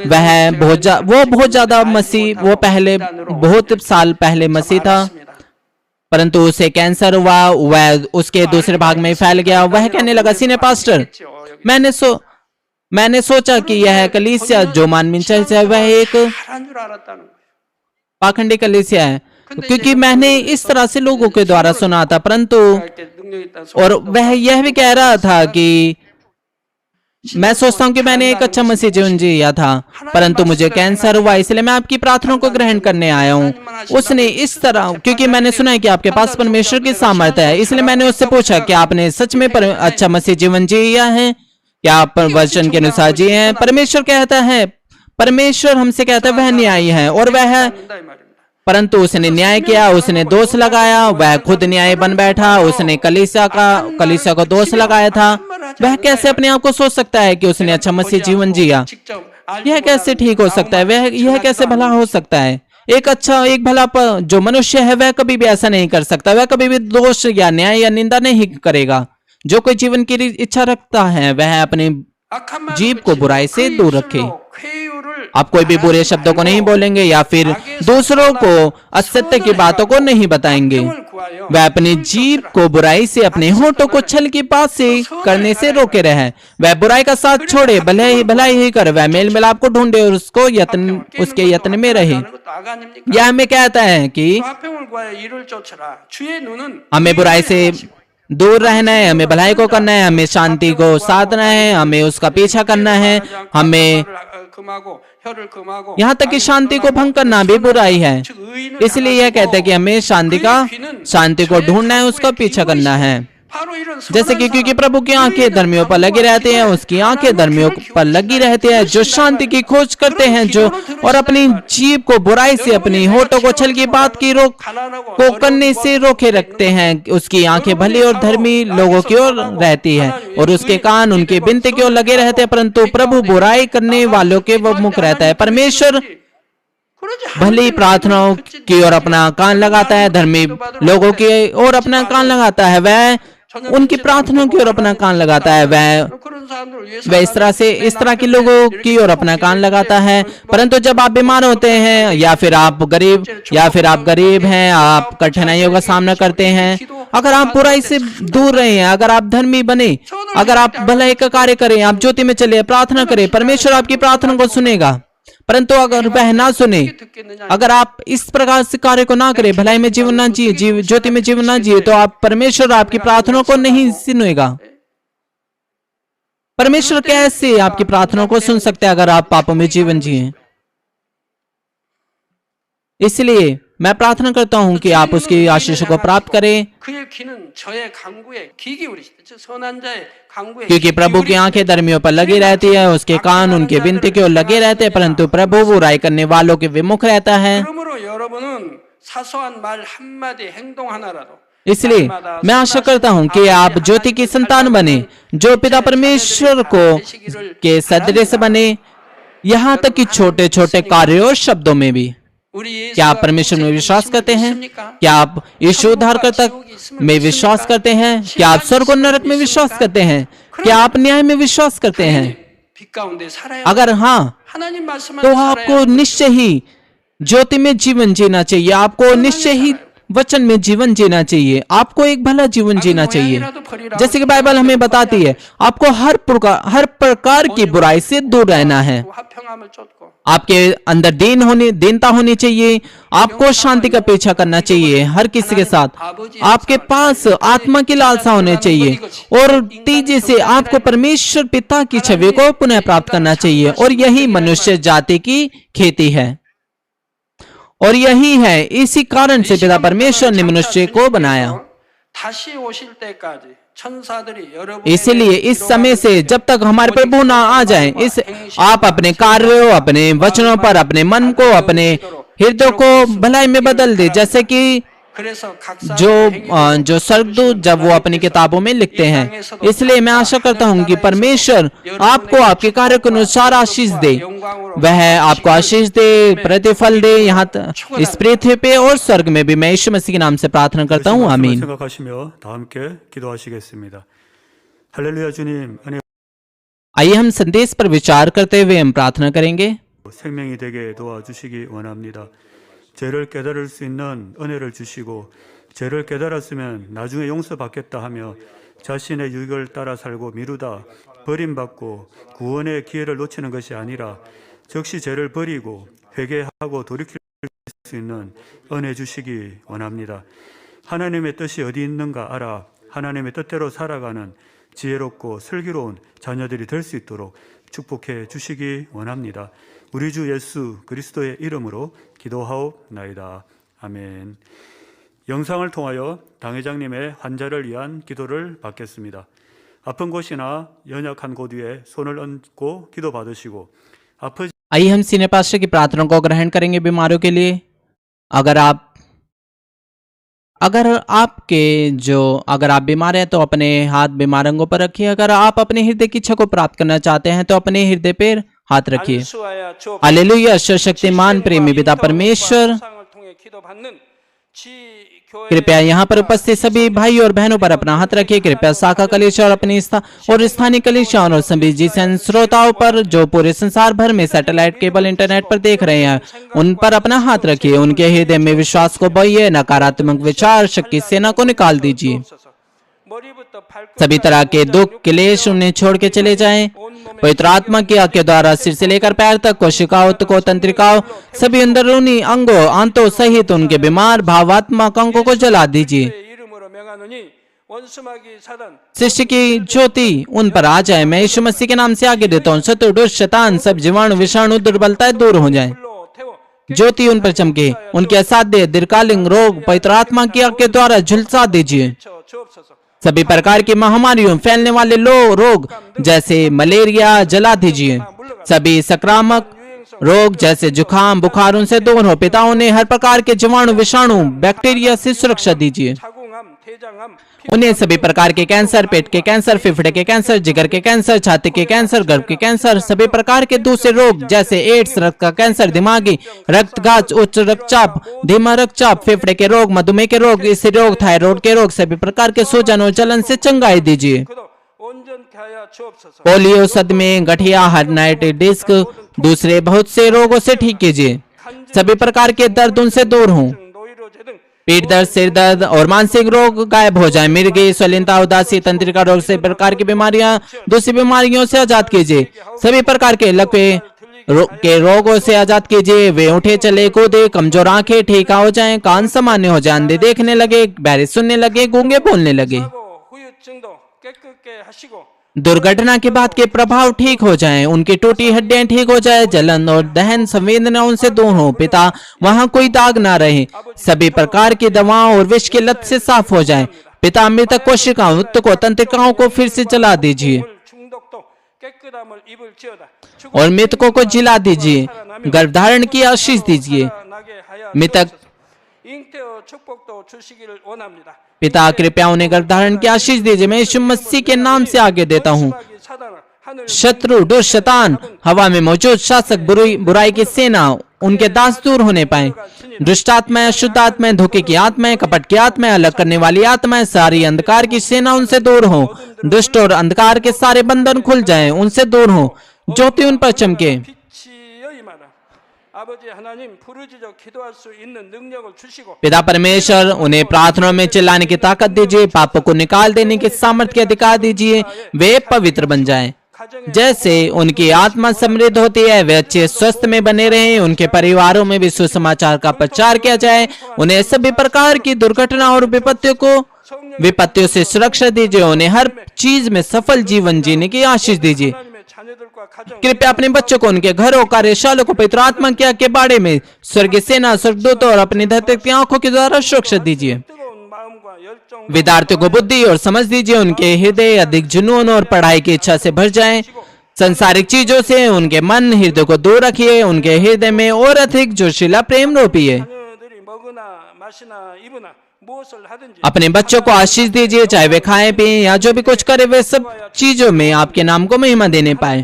वह बहुत ज्यादा मसीह, वो पहले बहुत साल पहले मसीह था, परंतु उसे कैंसर हुआ, वह उसके दूसरे भाग में फैल गया। वह कहने लगा, सीनियर पास्टर, मैंने सोचा कि यह कलीसिया जो मानवीन चर्च है वह एक पाखंडी कलीसिया है, क्योंकि मैंने इस तरह से लोगों के द्वारा सुना था, परंतु और वह यह भी कह रहा था कि मैं सोचता हूं कि मैंने एक अच्छा मसीह जीवन जिया था, परंतु मुझे कैंसर हुआ, इसलिए मैं आपकी प्रार्थना को ग्रहण करने आया हूं। उसने इस तरह, क्योंकि मैंने सुना है कि आपके पास परमेश्वर की सामर्थ्य है, इसलिए मैंने उससे पूछा कि आपने सच में अच्छा मसीह जीवन जिया है, क्या आप वचन के अनुसार जिए हैं? परमेश्वर कहता है, परमेश्वर हमसे कहता है वह न्यायी है, और वह, परंतु उसने न्याय किया, उसने दोष लगाया, वह खुद न्याय बन बैठा, उसने कलीसिया को दोष लगाया था। वह कैसे अपने आप को सोच सकता है कि उसने अच्छा मसीह जीवन जिया? यह कैसे ठीक हो सकता है? यह कैसे भला हो सकता है? एक भला जो मनुष्य है वह कभी भी ऐसा नहीं कर सकता, वह कभी भी दोष या न्याय या निंदा नहीं करेगा। जो कोई जीवन की इच्छा रखता है वह अपनी जीभ को बुराई से दूर रखे। आप कोई भी बुरे शब्दों को नहीं बोलेंगे या फिर दूसरों को असत्य की बातों को नहीं बताएंगे। वह अपनी जीभ को बुराई से, अपने होठों को छल की बात से करने से रोके रहे। वह बुराई का साथ छोड़े, भलाई ही करे, वह मेल मिलाप को ढूंढे और उसके यत्न में रहे। यह हमें कहता है कि हमें बुराई से दूर रहना है, हमें भलाई को करना है, हमें शांति को साधना है, हमें उसका पीछा करना है, हमें यहाँ तक कि शांति को भंग करना भी बुराई है। इसलिए यह कहते हैं कि हमें शांति को ढूंढना है, उसका पीछा करना है। जैसे कि क्योंकि प्रभु की आंखें धर्मियों पर लगी रहती हैं, उसकी आंखें धर्मियों पर लगी रहती है जो शांति की खोज करते हैं, जो और अपनी जीभ को बुराई से, अपनी होठों को छल की बात की को करने से रोके रखते हैं। उसकी आंखें भली और धर्मी लोगों की ओर रहती है और उसके कान उनकी विनती की ओर लगे रहते हैं, परंतु प्रभु बुराई करने वालों के वो मुख रहता है। परमेश्वर भली प्रार्थनाओं की ओर अपना कान लगाता है, धर्मी लोगों की ओर अपना कान लगाता है, वह उनकी प्रार्थनाओं की ओर अपना कान लगाता है, वह इस तरह के लोगों की ओर अपना कान लगाता है। परंतु जब आप बीमार होते हैं या फिर आप गरीब हैं, आप कठिनाइयों का सामना करते हैं, अगर आप बुराई से दूर रहे हैं, अगर आप धर्मी बने, अगर आप भलाई का कार्य करें, आप ज्योति में चले, प्रार्थना करें, परमेश्वर आपकी प्रार्थना को सुनेगा। परंतु अगर वह ना सुने, अगर आप इस प्रकार से कार्य को ना करें, भलाई में जीवन ना जिए, ज्योति में जीवन ना जिए, तो आप परमेश्वर आपकी प्रार्थनाओं को नहीं सुनेगा। परमेश्वर कैसे आपकी प्रार्थनाओं को सुन सकते हैं अगर आप पापों में जीवन जिए? इसलिए मैं प्रार्थना करता हूं कि आप उसकी आशीष को प्राप्त करें, क्योंकि प्रभु की आंखें धर्मियों पर लगी रहती है, उसके कान उनके विनती की ओर लगे रहते हैं, परंतु प्रभु बुराई करने वालों के विमुख रहता है। इसलिए मैं आशा करता हूं कि आप ज्योति की संतान बने, जो पिता परमेश्वर को के सदृश बने, यहाँ तक कि छोटे छोटे कार्यों और शब्दों में भी। क्या आप परमेश्वर में विश्वास करते हैं? क्या आप यीशु उद्धारकर्ता में विश्वास करते हैं? क्या आप स्वर्ग और नरक में विश्वास करते हैं? क्या आप न्याय में विश्वास करते हैं? अगर हाँ, तो आपको निश्चय ही ज्योति में जीवन जीना चाहिए, आपको निश्चय ही वचन में जीवन जीना चाहिए, आपको एक भला जीवन जीना चाहिए। जैसे कि बाइबल हमें बताती है, आपको हर प्रकार की बुराई से दूर रहना है। आपके अंदर दीनता होनी चाहिए, आपको शांति का पीछा करना चाहिए हर किसी के साथ। आपके पास आत्मा की लालसा होनी चाहिए और तेजी से आपको परमेश्वर पिता की छवि को पुनः प्राप्त करना चाहिए। और यही मनुष्य जाति की खेती है, और यही है, इसी कारण से पिता परमेश्वर ने मनुष्य को बनाया। इसलिए इस समय से जब तक हमारे प्रभु ना आ जाए, आप अपने कार्यों, अपने वचनों पर, अपने मन को, अपने हृदय को भलाई में बदल दे, जैसे कि जो स्वर्गदूत जब वो अपनी किताबों में लिखते हैं। इसलिए मैं आशा करता हूं कि परमेश्वर आपको आपके कार्य के अनुसार आशीष दे, वह आपको आशीष दे, प्रतिफल दे, यहाँ इस पृथ्वी पे और स्वर्ग में भी। मैं यीशु मसीह के नाम से प्रार्थना करता हूँ, आमीन। 생각하시며 다 함께 기도하시겠습니다. 할렐루야 주님, 은혜 आइए हम संदेश पर विचार करते हुए हम प्रार्थना करेंगे। 생명이 되게 도와주시기 원합니다. 죄를 깨달을 수 있는 은혜를 주시고, 죄를 깨달았으면 나중에 용서받겠다 하며 자신의 유익을 따라 살고 미루다 버림받고 구원의 기회를 놓치는 것이 아니라 즉시 죄를 버리고 회개하고 돌이킬 수 있는 은혜 주시기 원합니다. 하나님의 뜻이 어디 있는가 알아 하나님의 뜻대로 살아가는 지혜롭고 슬기로운 자녀들이 될 수 있도록 축복해 주시기 원합니다. 우리 주 예수 그리스도의 이름으로 기도하옵나이다. 아멘. 영상을 통하여 당회장님의 환자를 위한 기도를 받겠습니다. 아픈 곳이나 연약한 곳 위에 손을 얹고 기도 받으시고 아프지 आइए हम सीनियर पास्टर की प्रार्थना को ग्रहण करेंगे बीमारियों के लिए। अगर आप बीमार हैं तो अपने हाथ बीमार अंगों पर रखिए। अगर आप अपने हृदय की इच्छा को प्राप्त करना चाहते हैं तो अपने हृदय पर हाथ रखिए। हालेलुया। सर्वशक्तिमान प्रेमी पिता परमेश्वर, कृपया यहाँ पर उपस्थित सभी भाई और बहनों पर अपना हाथ रखिए। कृपया शाखा कलीसिया और अपनी स्थानीय कलीसिया और सभी जिसन श्रोताओं पर जो पूरे संसार भर में सैटेलाइट केबल इंटरनेट पर देख रहे हैं, उन पर अपना हाथ रखिए। उनके हृदय में विश्वास को बोइए, नकारात्मक विचार शक की सेना को निकाल दीजिए। सभी तरह के दुख क्लेश उन्हें छोड़ के चले जाएं। पवित्र आत्मा की आज्ञा द्वारा सिर से लेकर पैर तक कोशिकाओं को तंत्रिकाओं सभी अंदरूनी अंगों आंतों सहित उनके बीमार भावात्मक अंगों को जला दीजिए। सृष्टि की ज्योति उन पर आ जाए। मैं यीशु मसीह के नाम से आगे देता हूँ। शत्रु दुष्ट शैतान सब जीवाणु विषाणु दुर्बलताएं दूर हो जाए। ज्योति उन पर चमके। उनके असाध्य दीर्घकालीन रोग पवित्र आत्मा की आज्ञा द्वारा झुलसा दीजिए। सभी प्रकार की महामारियों फैलने वाले रोग जैसे मलेरिया जला दीजिए। सभी संक्रामक रोग जैसे जुकाम बुखार उनसे दूर हो। पिताओं ने हर प्रकार के जीवाणु विषाणु बैक्टीरिया से सुरक्षा दीजिए। उन्हें सभी प्रकार के कैंसर, पेट के कैंसर, फेफड़े के कैंसर, जिगर के कैंसर, छाती के कैंसर, गर्भ के कैंसर, सभी प्रकार के दूसरे रोग जैसे एड्स, रक्त का कैंसर, दिमागी रक्तघात, उच्च रक्तचाप, धीमा रक्तचाप, फेफड़े के रोग, मधुमेह के रोग, स्त्री रोग, थायराइड के रोग, सभी प्रकार के सूजन और जलन से चंगाई दीजिए। पोलियो, सदमे, गठिया, हार्नियाटिस डिस्क, दूसरे बहुत से रोगों से ठीक कीजिए। सभी प्रकार के दर्द उनसे दूर हों। पेट दर्द, सिर दर्द और मानसिक रोग गायब हो जाए। मिर्गी, स्वलीनता, उदासी, तंत्रिका रोग से प्रकार की बीमारियां दूसरी बीमारियों से आजाद कीजिए। सभी प्रकार के लकवे के रोगों से आजाद कीजिए। वे उठे चले कूदे, कमजोर आंखें ठीक हो जाएं, कान सामान्य हो जाएं, अंधे देखने लगे, बहरे सुनने लगे, गूंगे बोलने लगे। 후유증도 깨끗게 하시고 दुर्घटना के बाद के प्रभाव ठीक हो जाएं, उनकी टूटी हड्डियां ठीक हो जाए, जलन और दहन संवेदना उनसे दूर हो। पिता वहां कोई दाग ना रहे, सभी प्रकार की दवाओं और विष की लत से साफ हो जाए। पिता मृतक कोशिकाओं, उत्तकों, तंत्रिकाओं को फिर से चला दीजिए 중독도 깨끗함을 입을지어다. और मृतकों को जिला दीजिए। गर्भधारण की आशीष दीजिए। मृतक 잉태의 축복도 주시기를 원합니다. पिता कृपया उन्हें गर्भधारण की आशीष दीजिए। मैं यीशु मसीह के नाम से आगे देता हूँ। शत्रु, दुष्ट, शैतान, हवा में मौजूद शासक, बुराई की सेना, उनके दास दूर होने पाए। दुष्ट आत्माएं, अशुद्ध आत्माएं, धोखे की आत्माएं, कपट की आत्माएं, अलग करने वाली आत्माएं, सारी अंधकार की सेना उनसे दूर हो। दुष्ट और अंधकार के सारे बंधन खुल जाएं, उनसे दूर हो। ज्योति उन पर चमके। 아버지 하나님 부르짖어 기도할 수 있는 능력을 주시고 पिता परमेश्वर उन्हें प्रार्थना में चिल्लाने की ताकत दीजिए, पापों को निकाल देने के सामर्थ्य के अधिकार दीजिए। वे पवित्र बन जाएं। जैसे उनकी आत्मा समृद्ध होती है, वे अच्छे स्वस्थ में बने रहें। उनके परिवारों में भी सुसमाचार का प्रचार किया जाए। उन्हें सभी प्रकार की दुर्घटना और विपत्तियों से सुरक्षा दीजिए। उन्हें हर चीज में सफल जीवन जीने की आशीष दीजिए। कृपया अपने बच्चों को, उनके घरों, कार्यशालों को पवित्र आत्मा के बारे में स्वर्गीय सेना, स्वर्गदूतों और अपनी धरती की आंखों के द्वारा सुरक्षा दीजिए। विद्यार्थियों को बुद्धि और समझ दीजिए। उनके हृदय अधिक जुनून और पढ़ाई की इच्छा से भर जाएं। संसारिक चीजों से उनके मन, हृदय को दूर रखिए। उनके हृदय में और अधिक जोशीला प्रेम रोपिए। अपने बच्चों को आशीष दीजिए, चाहे वे खाएं पिएं या जो भी कुछ करे, वे सब चीजों में आपके नाम को महिमा देने पाए।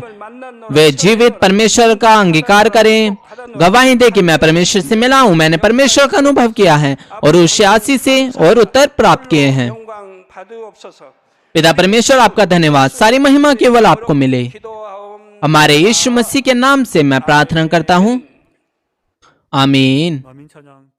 वे जीवित परमेश्वर का अंगीकार करें, गवाही दे कि मैं परमेश्वर से मिला हूँ, मैंने परमेश्वर का अनुभव किया है और उससे आशीष से और उत्तर प्राप्त किए हैं। पिता परमेश्वर, आपका धन्यवाद। सारी महिमा केवल आपको मिले। हमारे यीशु मसीह के नाम से मैं प्रार्थना करता हूँ, आमीन। 아멘 찬양.